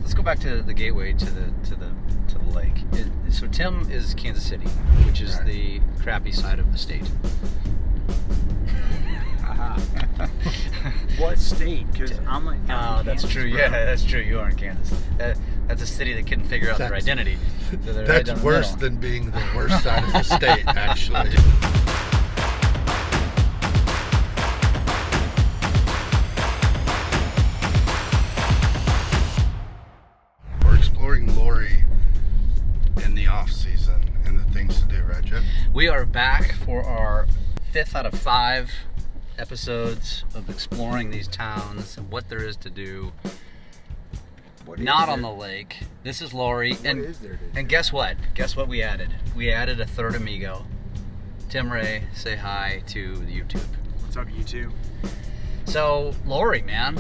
let's go back to the gateway to the lake. So Tim is Kansas City, which is the crappy side of the state. What state? Because I'm in Kansas, that's true. bro. Yeah, that's true. You are in Kansas. That's a city that couldn't figure out their identity. So That's right worse than being the worst side of the state, actually. We're exploring Laurie in the off season and the things to do, right, Jeff? We are back for our 5th out of 5 episodes of exploring these towns and what there is to do. Not on the lake. This is Laurie. And guess what? Guess what we added? We added a third amigo. Tim Ray, say hi to the YouTube. What's up, YouTube? So, Laurie, man,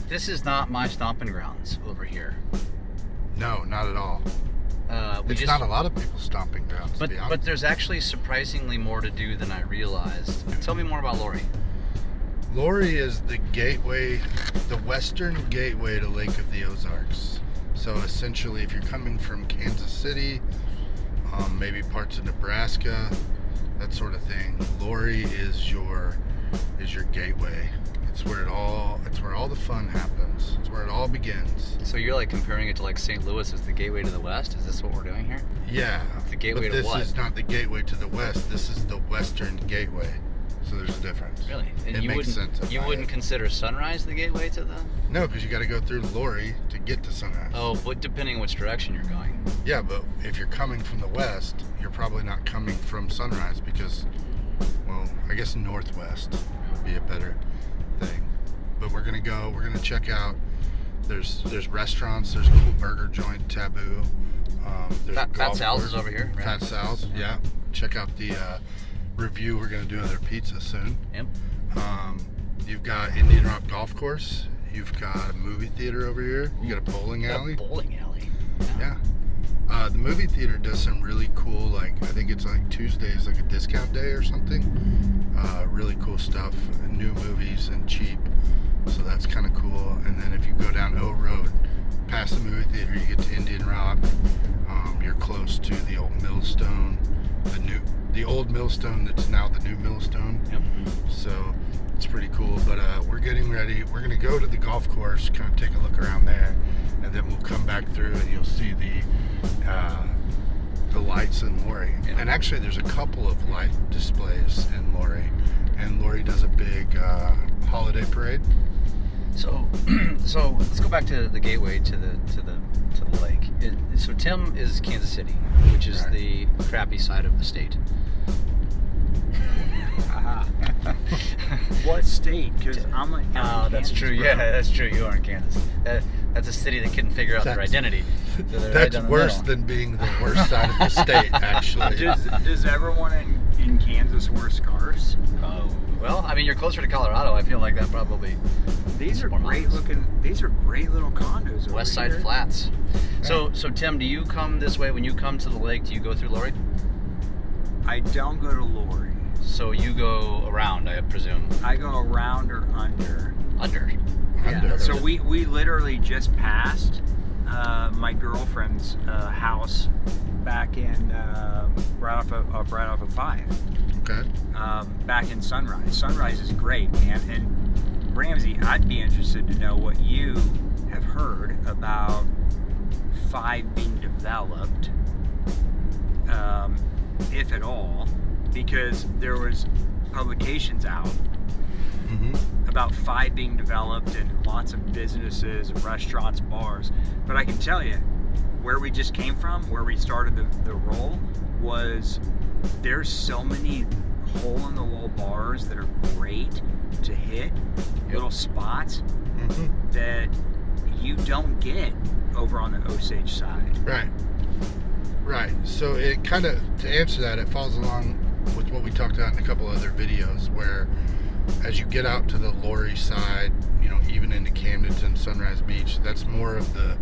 this is not my stomping grounds over here. No, not at all. It's not a lot of people's stomping grounds, to be honest. But there's actually surprisingly more to do than I realized. Tell me more about Laurie. Laurie is the gateway, the western gateway to Lake of the Ozarks. So essentially, if you're coming from Kansas City, maybe parts of Nebraska, that sort of thing, Laurie is your gateway. It's where all the fun happens. It's where it all begins. So you're like comparing it to like St. Louis as the gateway to the west? Is this what we're doing here? Yeah. It's the gateway but to what? This is not the gateway to the west. This is the western gateway. So there's a difference. Really? And it makes sense. You wouldn't consider Sunrise the gateway to the? No, because you got to go through Laurie to get to Sunrise. Oh, but depending on which direction you're going. Yeah, but if you're coming from the west, you're probably not coming from Sunrise because, well, I guess northwest would be a better thing. But we're gonna check out. There's restaurants. There's a cool burger joint, Taboo. There's Phat Sal's is over here. Right? Phat Sal's, yeah. Check out the review we're gonna do of their pizza soon. Yep. You've got Indian Rock Golf Course. You've got a movie theater over here. You got a bowling alley. A bowling alley. Yeah. The movie theater does some really cool, like, I think it's like Tuesdays, like a discount day or something. Really cool stuff, new movies and cheap. So that's kind of cool. And then if you go down O Road, past the movie theater, you get to Indian Rock. You're close to the old millstone, the old millstone that's now the new millstone. Yep. So it's pretty cool. But we're getting ready. We're gonna go to the golf course, kind of take a look around there, and then we'll come back through and you'll see the lights in Laurie. Yeah. And actually, there's a couple of light displays in Laurie, and Laurie does a big holiday parade. So let's go back to the gateway to the lake. So Tim is Kansas City, which is the crappy side of the state. What state? Because I'm in Kansas, that's true. bro. Yeah, that's true. You are in Kansas. That's a city that couldn't figure out their identity. So That's worse than being the worst side of the state, actually. Does everyone in Kansas wear scarves? Well, I mean, you're closer to Colorado. I feel like that probably. These are great looking. These are great little condos over West Side here. Flats. So Tim, do you come this way when you come to the lake? Do you go through Laurie? I don't go to Laurie. So you go around, I presume. I go around or under. Under. Under. So we literally just passed my girlfriend's house back in right off of 5. Okay. Back in Sunrise. Sunrise is great, man. And Ramsey, I'd be interested to know what you have heard about 5 being developed, if at all, because there was publications out about 5 being developed and lots of businesses, restaurants, bars. But I can tell you, where we just came from, where we started the roll, was there's so many hole-in-the-wall bars that are great to hit, little spots that you don't get over on the Osage side. Right. So it kind of, to answer that, it falls along with what we talked about in a couple other videos, where as you get out to the Laurie side, you know, even into Camdenton, Sunrise Beach, that's more of the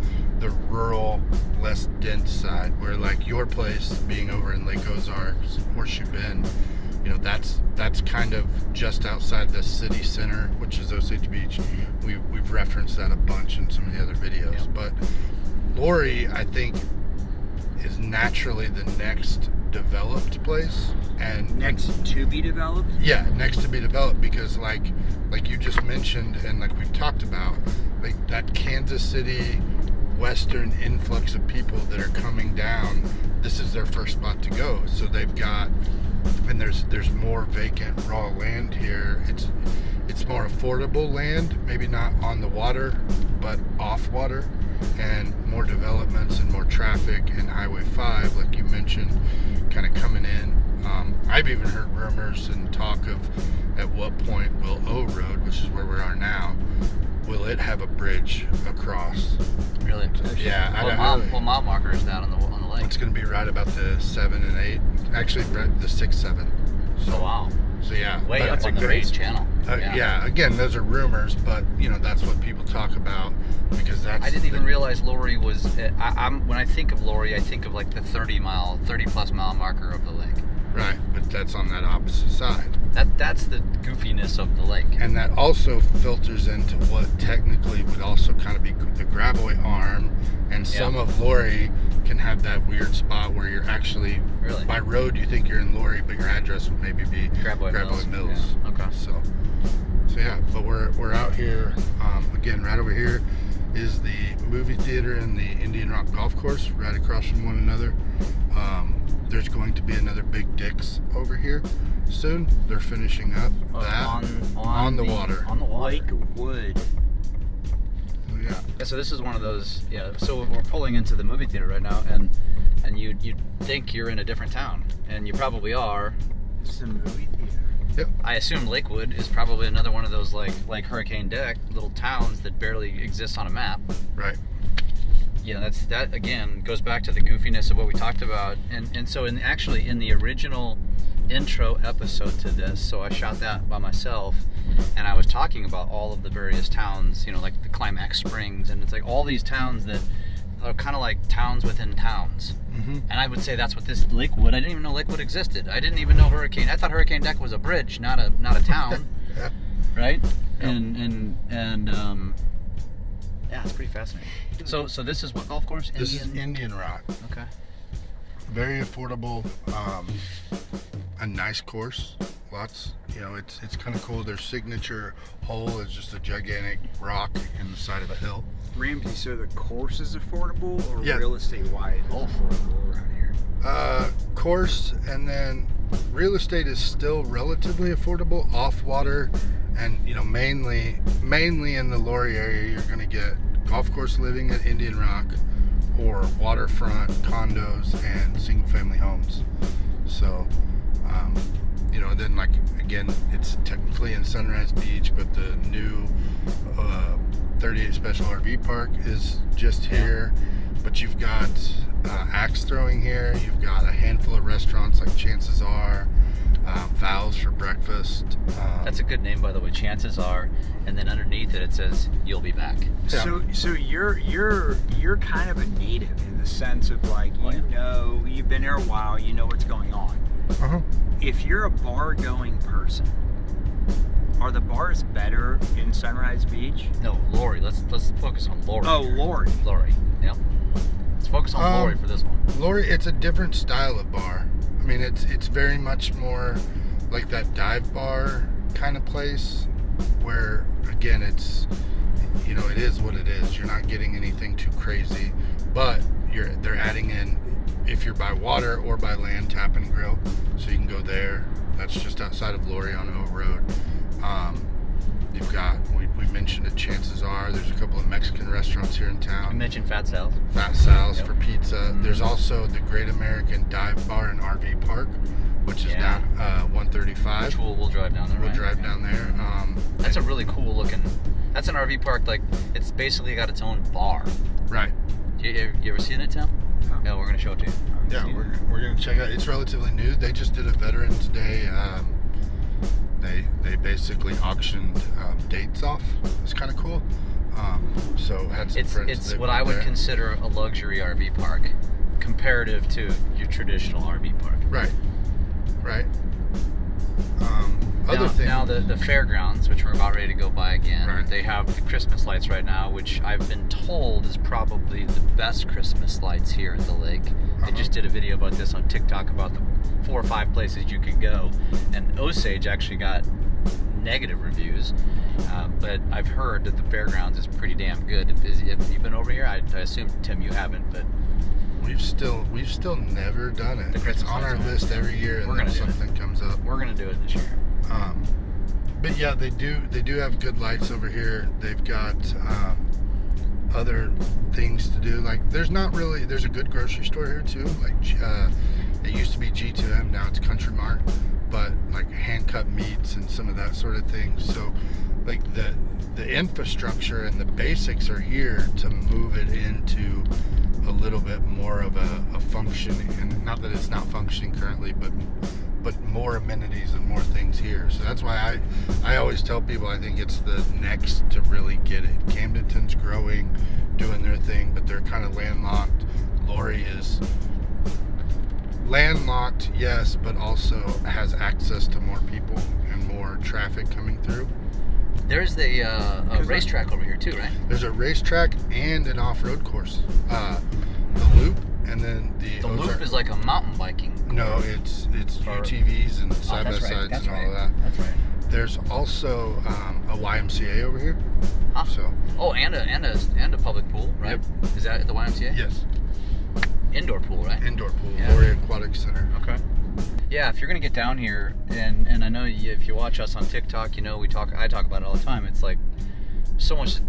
rural, less dense side, where like your place being over in Lake Ozarks, Horseshoe Bend, you know, that's kind of just outside the city center, which is Osage Beach. We've referenced that a bunch in some of the other videos, but Laurie, I think, is naturally the next developed place, and Next to be developed? yeah, next to be developed, because like you just mentioned, and like we've talked about, like that Kansas City western influx of people that are coming down, this is their first spot to go. So they've got, and there's more vacant raw land here. It's more affordable land, maybe not on the water, but off water, and more developments and more traffic, and Highway 5, like you mentioned, kind of coming in. I've even heard rumors and talk of at what point will O Road, which is where we are now, will it have a bridge across? Really? Yeah, What mile marker is that on the lake? It's going to be right about the 7 and 8. Actually, the 6, 7. So, Oh wow. So yeah, Way but up on the main channel. yeah. Again, those are rumors, but that's what people talk about, because that's. I didn't even realize Laurie was. When I think of Laurie, I think of like the 30 plus mile marker of the lake. Right, but that's on that opposite side. That's the goofiness of the lake. And that also filters into what technically would also kind of be the Gravois arm, and some of Laurie can have that weird spot where you're actually, Really? by road you think you're in Laurie, but your address would maybe be Gravois Mills. Yeah. Okay. So yeah, but we're out here, again, right over here is the movie theater and the Indian Rock Golf Course, right across from one another. There's going to be another Big Dick's over here soon. They're finishing up that on the water. On the water. Lakewood. Yeah. Yeah, so this is one of those. Yeah. So we're pulling into the movie theater right now, and you think you're in a different town, and you probably are. It's a movie theater. Yep. I assume Lakewood is probably another one of those like Hurricane Deck little towns that barely exist on a map. Right. That again goes back to the goofiness of what we talked about, and so in the original intro episode to this, so I shot that by myself, and I was talking about all of the various towns, like the Climax Springs, and it's like all these towns that are kind of like towns within towns. Mm-hmm. And I would say that's what this Lakewood. I didn't even know Lakewood existed. I didn't even know I thought Hurricane Deck was a bridge, not a town. Yeah. Right? Yep. And yeah, it's pretty fascinating. So this is what golf course? This is Indian Rock. Okay. Very affordable, a nice course. Lots, it's kind of cool. Their signature hole is just a gigantic rock in the side of a hill. Ramsey, so the course is affordable, or Yeah. real estate wide is affordable around here? Course, and then real estate is still relatively affordable off water, and mainly in the Laurie area, you're going to get golf course living at Indian Rock, or waterfront condos and single family homes. So then, like, again, it's technically in Sunrise Beach, but the new 38 Special RV Park is just here. But you've got axe throwing here. You've got a handful of restaurants like Chances Are, Val's for breakfast. That's a good name, by the way. Chances Are, and then underneath it says "You'll be back." Yeah. So you're kind of a native in the sense of like you've been there a while, you know what's going on. Uh-huh. If you're a bar going person, are the bars better in Sunrise Beach? No, Laurie. Let's focus on Laurie. Oh, Laurie. Laurie. Yep. Let's focus on Laurie for this one. Laurie, it's a different style of bar. I mean, it's very much more like that dive bar kind of place, where again, it's it is what it is. You're not getting anything too crazy, but they're adding in, if you're by water or by land, Tap and Grill, so you can go there. That's just outside of Laurie on O Road. You've got, we mentioned it, Chances Are. There's a couple of Mexican restaurants here in town. You mentioned Phat Sal's. Phat Sal's Yep. for pizza. Mm-hmm. There's also the Great American Dive Bar and RV Park, which is down 135. Which we'll drive down there. We'll right? drive down there. That's a really cool looking. That's an RV park. Like, it's basically got its own bar. Right. You ever seen it, Tim? No. Yeah, we're gonna show it to you. Yeah, we're gonna check it out. It's relatively new. They just did a Veterans Day. They basically auctioned dates off. It's kind of cool. So had some friends. It's that what went I would there. consider a luxury RV park, comparative to your traditional RV park. Right. other thing. Now the fairgrounds, which we're about ready to go by again, Right. they have the Christmas lights right now, which I've been told is probably the best Christmas lights here at the lake. They just did a video about this on TikTok about the 4 or 5 places you could go, and Osage actually got negative reviews, but I've heard that the fairgrounds is pretty damn good. If you've been over here, I assume, Tim, you haven't, but We've still never done it. The It's Christmas on our lights. list every year, and We're then gonna do it. something comes up. we're gonna do it this year. But yeah, they do have good lights over here. They've got other things to do. Like there's a good grocery store here too. Like it used to be G2M, now it's Country Mart, but like hand cut meats and some of that sort of thing. So like the infrastructure and the basics are here to move it into a little bit more of a functioning, and not that it's not functioning currently, but more amenities and more things here. So that's why I always tell people I think it's the next to really get it. Camdenton's growing, doing their thing, but they're kind of landlocked. Laurie is landlocked, yes, but also has access to more people and more traffic coming through. There's a racetrack over here too, right? There's a racetrack and an off-road course. The Loop, and then the The Loop is like a mountain biking. No, it's Or- UTVs and Oh, that's right. side-by-sides That's and all right. of that. That's right. There's also a YMCA over here. Huh. So Oh, and a public pool, right? Is that at the YMCA? yes, Indoor pool, right? indoor pool, Yeah. Laurie Aquatic Center. Okay. Yeah, if you're gonna get down here, and I know if you watch us on TikTok, you know I talk about it all the time. It's like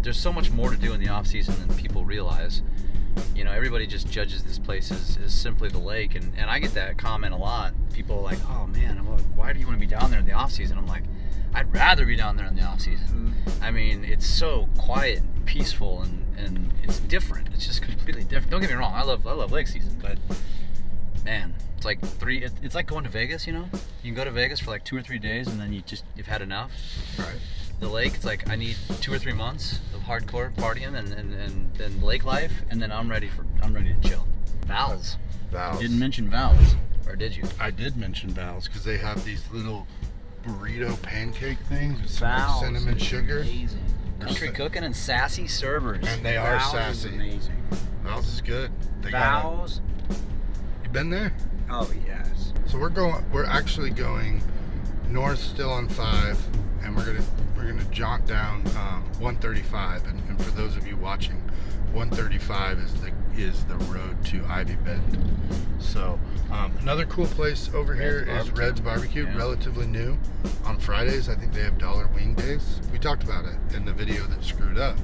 there's so much more to do in the off season than people realize. You know, everybody just judges this place as simply the lake, and I get that comment a lot. People are like, oh man, why do you want to be down there in the off season? I'm like, I'd rather be down there in the off season. I mean, it's so quiet and peaceful, and it's different. It's just completely different. Don't get me wrong, I love lake season, but man, it's like it's like going to Vegas. You know, you can go to Vegas for like 2 or 3 days, and then you've had enough. Right. The lake, it's like I need 2 or 3 months of hardcore partying and lake life, and then I'm ready to chill. Val's. Val's. You didn't mention Val's, or did you? I did mention Val's because they have these little burrito pancake things with some Val's cinnamon is sugar, Amazing. Country cooking and sassy servers. and they are Val's is sassy. amazing. Val's is good. Val's. You been there? Oh yes. So we're actually going north still on 5, and we're gonna jaunt down 135. And for those of you watching, 135 is the road to Ivy Bend. So another cool place over here is Red's Barbecue, Yeah. relatively new. On Fridays, I think they have dollar wing days. We talked about it in the video that screwed up,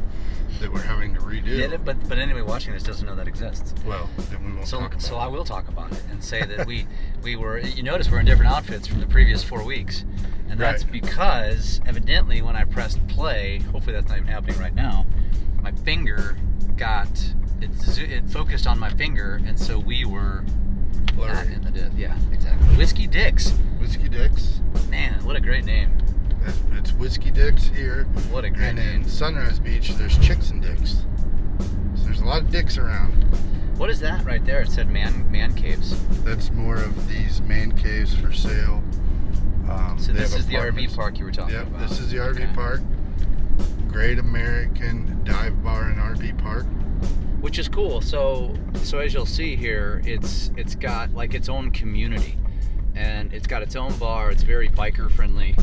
that we're having to redo. Did it? But anyway, watching this doesn't know that exists. Well, then we won't talk about So it. I will talk about it and say that we were. You notice we're in different outfits from the previous 4 weeks, and that's Right. because evidently when I pressed play, hopefully that's not even happening right now, my finger it focused on my finger, and so we were not Blurry. in the yeah, exactly. Whiskey Dicks, Whiskey Dicks. man, what a great name! It's Whiskey Dicks here. What a great And name! in Sunrise Beach, there's Chicks and Dicks. So there's a lot of dicks around. What is that right there? It said man caves. That's more of these man caves for sale. So they this have is the RV apartments. park you were talking Yep, about. this is the RV Okay. park. Great American Dive Bar and RV Park. Which is cool. So as you'll see here, it's got like its own community, and it's got its own bar. It's very biker friendly.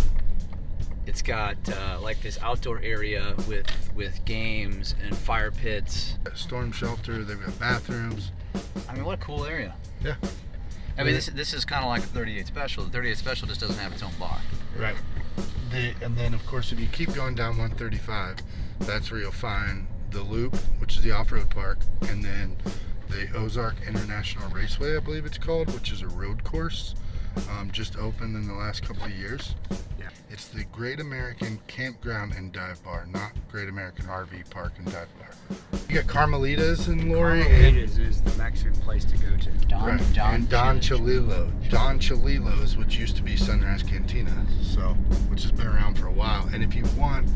It's got like this outdoor area with games and fire pits. Storm shelter. They've got bathrooms. I mean, what a cool area. Yeah. I mean, this is kind of like a 38 Special. The 38 Special just doesn't have its own bar. Right. And then, of course, if you keep going down 135, that's where you'll find the Loop, which is the off-road park, and then the Ozark International Raceway, I believe it's called, which is a road course, just opened in the last couple of years. Yeah. It's the Great American Campground and Dive Bar, not Great American RV Park and Dive Bar. You got Carmelitas in Laurie, Carmelitas is the Mexican place to go to. and Don Cholilo's, which used to be Sunrise Cantina, which has been around for a while. And if you want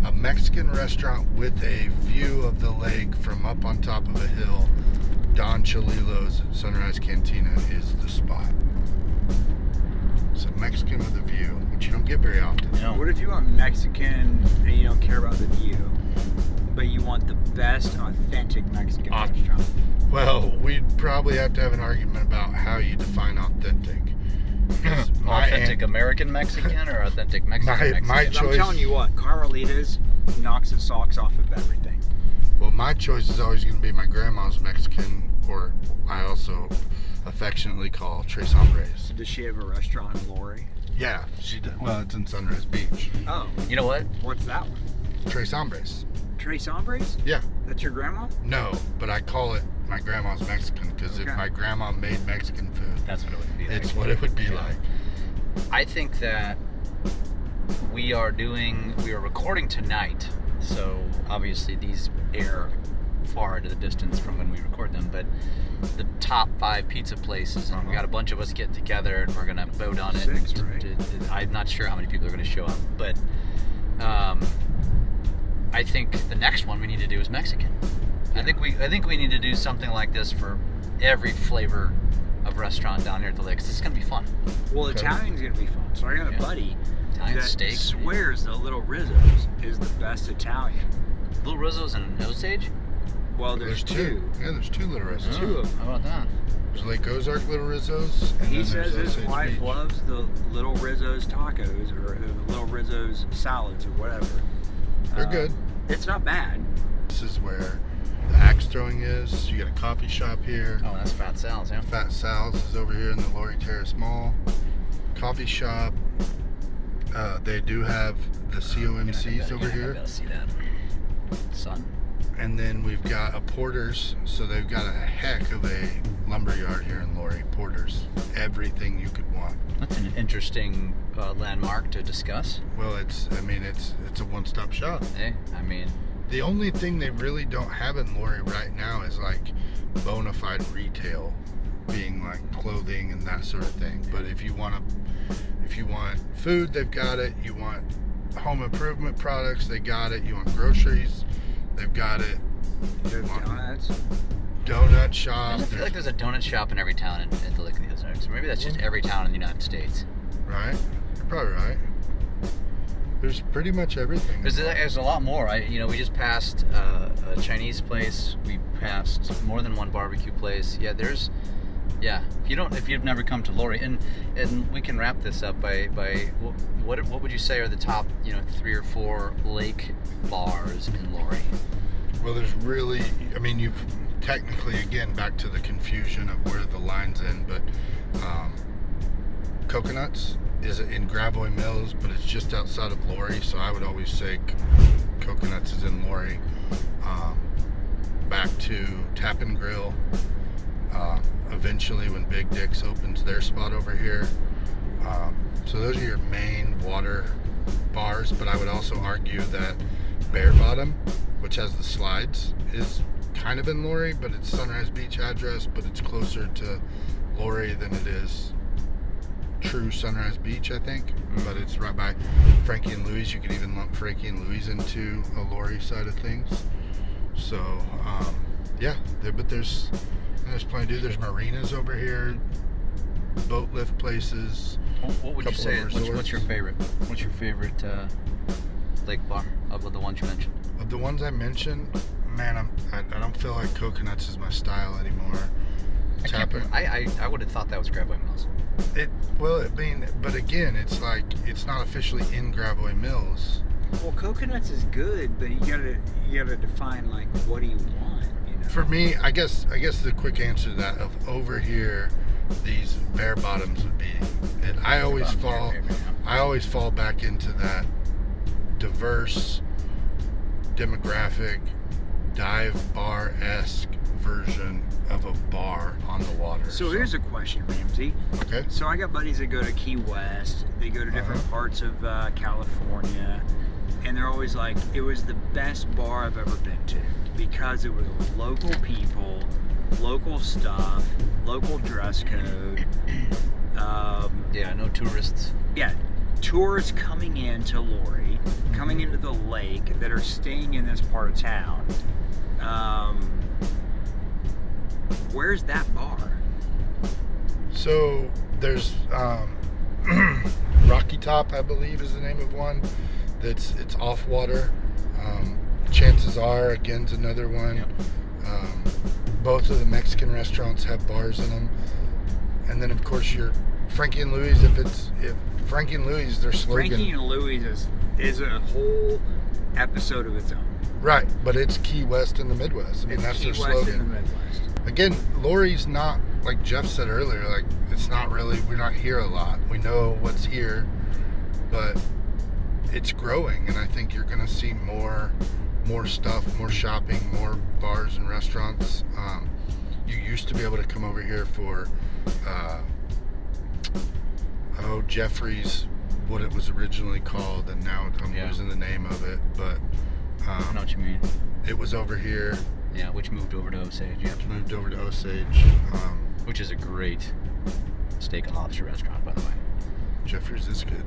a Mexican restaurant with a view of the lake from up on top of a hill, Don Cholilo's Sunrise Cantina is the spot. It's a Mexican with a view, which you don't get very often. You know, What if you want Mexican and you don't care about the view, but you want the best authentic Mexican restaurant? Well, we'd probably have to have an argument about how you define authentic. 'Cause authentic American Mexican or authentic Mexican my Mexican? choice- I'm telling you what, Carmelitas knocks the socks off of everything. Well, my choice is always going to be my grandma's Mexican, or I also affectionately call Tres Hombres. Does she have a restaurant in Laurie? Yeah, she does. Well, it's in Sunrise Beach. Oh, You know what? what's that one? Tres Hombres. Tres Hombres? Yeah. That's your grandma? No, but I call it my grandma's Mexican because Okay. if my grandma made Mexican food, That's what it would be. it's what it would be like. I think that we are recording tonight, so obviously these air far into the distance from when we record them, but the top 5 pizza places, and we got a bunch of us get together and we're gonna vote on it. 6, right? I'm not sure how many people are gonna show up, but I think the next one we need to do is Mexican. I think we need to do something like this for every flavor of restaurant down here at the lake. 'Cause this is gonna be fun. Well, Okay. Italian's gonna be fun. So I got a Yeah. buddy Italian that steak. swears the Little Rizzo's is the best Italian. Little Rizzo's and Osage. Well, there's two. Yeah, there's 2 Little Rizzos. Two of them. How about that? There's Lake Ozark Little Rizzos. And He then says there's his Osage wife Beach. loves the Little Rizzo's tacos or the Little Rizzo's salads or whatever. They're good. It's not bad. This is where the axe throwing is. You got a coffee shop here. Oh, that's Phat Sal's, yeah. Phat Sal's is over here in the Laurie Terrace Mall. Coffee shop. They do have the COMCs over You're not gonna be here. able to see that. Sun. And then we've got a Porter's. So they've got a heck of a lumberyard here in Laurie. Porter's. Everything you could want. That's an interesting landmark to discuss. Well, it's a one-stop shop. Hey, I mean, The only thing they really don't have in Laurie right now is like bona fide retail, being like clothing and that sort of thing. But if you want food, they've got it. You want home improvement products, they got it. You want groceries, they've got it. There's donuts. Donut I shop, feel like there's a donut shop in every town at the Lake of the Ozarks. Or maybe that's just every town in the United States. right? You're probably right. There's pretty much everything. There's a lot more. We just passed a Chinese place. We passed more than one barbecue place. If you've never come to Laurie, and we can wrap this up by what would you say are the top 3 or 4 lake bars in Laurie? Well, there's really, you've technically, again, back to the confusion of where the line's in, but Coconuts is in Gravois Mills, but it's just outside of Laurie, so I would always say Coconuts is in Laurie. Back to Tap and Grill. Eventually, when Big Dick's opens their spot over here. So those are your main water bars, but I would also argue that Bear Bottom, which has the slides, is kind of in Laurie, but it's Sunrise Beach address, but it's closer to Laurie than it is true Sunrise Beach, I think. But it's right by Frankie and Louie's. You could even lump Frankie and Louie's into a Laurie side of things. So but there's plenty to do. There's marinas over here, boat lift places. What would you Couple say? of What's resorts. your favorite? What's your favorite lake bar of the ones you mentioned? Of the ones I mentioned, man, I don't feel like Coconuts is my style anymore. I would have thought that was Gravois Mills. But again, it's like it's not officially in Gravois Mills. Well, Coconuts is good, but you gotta define like what do you want, For me, I guess the quick answer to that of over here, these Bear Bottoms would be it. I always fall back into that diverse demographic dive bar-esque version of a bar on the water. So here's a question, Ramsey. Okay. So I got buddies that go to Key West. They go to different parts of California, and they're always like, it was the best bar I've ever been to because it was local people, local stuff, local dress code. No tourists. Yeah, tourists coming into Laurie, coming into the lake that are staying in this part of town. Where's that bar? So there's Rocky Top, I believe, is the name of one. It's off water. Chances are, again's another one. Yep. Both of the Mexican restaurants have bars in them. And then, of course, your Frankie and Louie's. If Frankie and Louie's, their slogan. Frankie and Louie's is a whole episode of its own. Right, but it's Key West in the Midwest. I mean, that's their slogan. Key West in the Midwest. Again, Laurie's not, like Jeff said earlier, like, it's not really, we're not here a lot. We know what's here, but it's growing, and I think you're going to see more stuff, more shopping, more bars and restaurants. You used to be able to come over here for, Jeffrey's, what it was originally called, and now I'm losing the name of it, but I know what you mean. it was over here. Yeah, which moved over to Osage. It's moved over to Osage. Which is a great steak and lobster restaurant, by the way. Jeffrey's is good.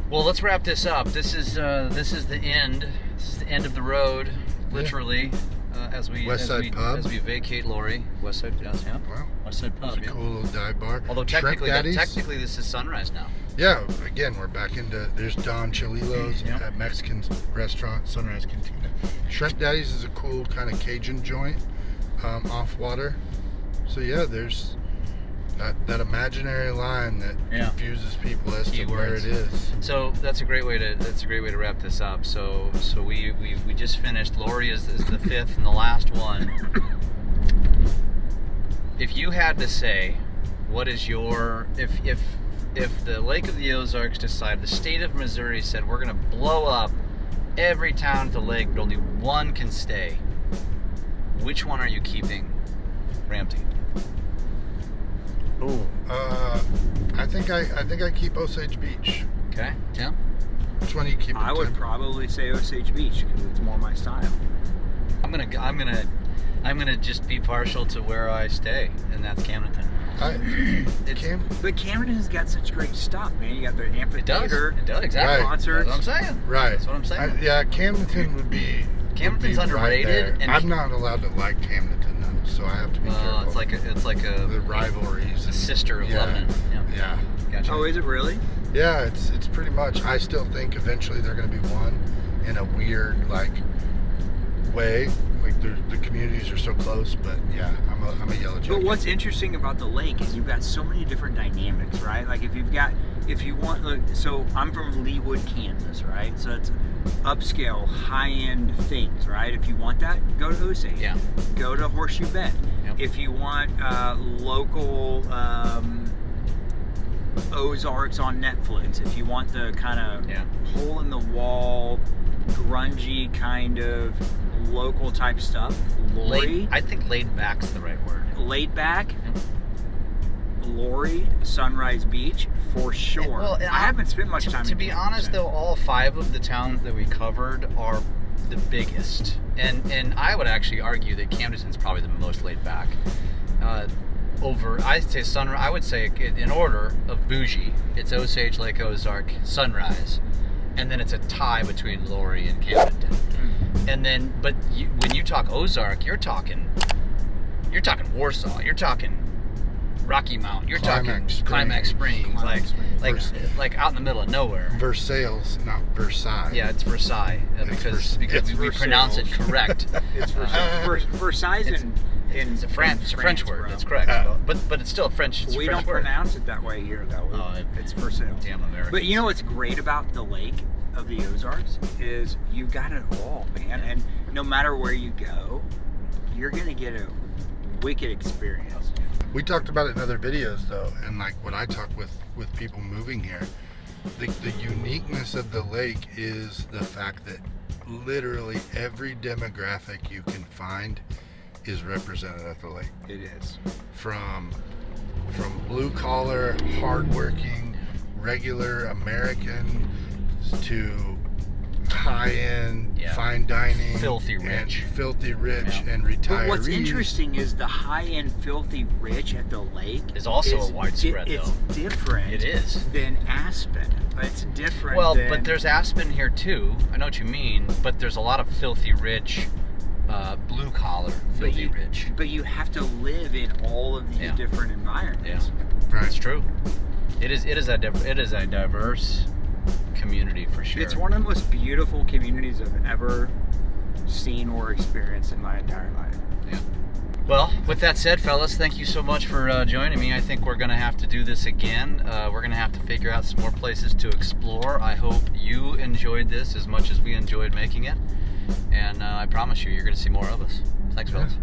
Well, let's wrap this up. This is the end. This is the end of the road, literally, as we Pub. as we vacate Laurie. Westside, yes, yeah. Wow. Westside Pub. It's a cool little dive bar. Although Shrimp Daddies. technically this is Sunrise now. Yeah, again, we're back into, there's Don Chililo's Yep. at Mexican restaurant, Sunrise Cantina. Shrimp Daddies is a cool kind of Cajun joint, off water. So yeah, there's that imaginary line that confuses people as to where it is. So that's a great way to wrap this up. So we just finished. Laurie is the fifth and the last one. If you had to say, what is your if the Lake of the Ozarks decided, the state of Missouri said, we're going to blow up every town at the lake, but only one can stay, which one are you keeping, Ramsey? Oh, I think I keep Osage Beach. Okay, Tim? Which one do you keep? I would probably say Osage Beach because it's more my style. I'm gonna just be partial to where I stay, and that's Camdenton. But Camden has got such great stuff, man. You got the amphitheater. It does, exactly. Right. That's Concerts. what I'm saying. Right. That's what I'm saying. Camdenton would be. Camdenton's underrated, Right, and I'm not allowed to like Camdenton though, so I have to be careful. It's like a the rivalries. the sister of Lebanon. Yeah. Gotcha. Oh, is it really? Yeah, it's pretty much. I still think eventually they're going to be one in a weird way. Like the communities are so close, but yeah, I'm a yellow jacket. But what's interesting about the lake is you've got so many different dynamics, right? Like if you want, so I'm from Lakewood, Kansas, right? So it's upscale, high-end things, right? If you want that, go to Osage. Yeah. Go to Horseshoe Bend. Yep. If you want local Ozarks on Netflix, if you want the kind of hole-in-the-wall, grungy kind of local type stuff, Laurie. I think laid back's the right word. Laid back. Laurie, Sunrise Beach, for sure. Well, I haven't spent much time. To be honest, though, all 5 of the towns that we covered are the biggest, and I would actually argue that Camdenton's probably the most laid back. I'd say Sunrise. I would say in order of bougie, it's Osage, Lake Ozark, Sunrise, and then it's a tie between Laurie and Camdenton. And then, but when you talk Ozark, you're talking Warsaw, you're talking Rocky Mount, you're talking Climax Springs, like out in the middle of nowhere. Versailles, not Versailles. Yeah, it's Versailles because we pronounce it correct. It's Versailles it's a French word. Bro. That's correct. But it's still French. We don't pronounce it that way here, though. It's Versailles. Damn Americans. But you know what's great about the lake of the Ozarks is you've got it all, man. And no matter where you go, you're gonna get a wicked experience. We talked about it in other videos though, and like when I talk with people moving here, the uniqueness of the lake is the fact that literally every demographic you can find is represented at the lake. It is. From blue collar, hardworking, regular American to high-end, fine dining, filthy rich, and retirees. But what's interesting is the high-end, filthy rich at the lake is also a widespread. It's different. It is than Aspen. It's different. Well, but there's Aspen here too. I know what you mean, but there's a lot of filthy rich, blue collar, filthy rich. But you have to live in all of these different environments. Yeah, right. It's true. It is a diverse community for sure. It's one of the most beautiful communities I've ever seen or experienced in my entire life. Yeah. Well, with that said, fellas, thank you so much for joining me. I think we're going to have to do this again. We're going to have to figure out some more places to explore. I hope you enjoyed this as much as we enjoyed making it. And I promise you're going to see more of us. Thanks, fellas.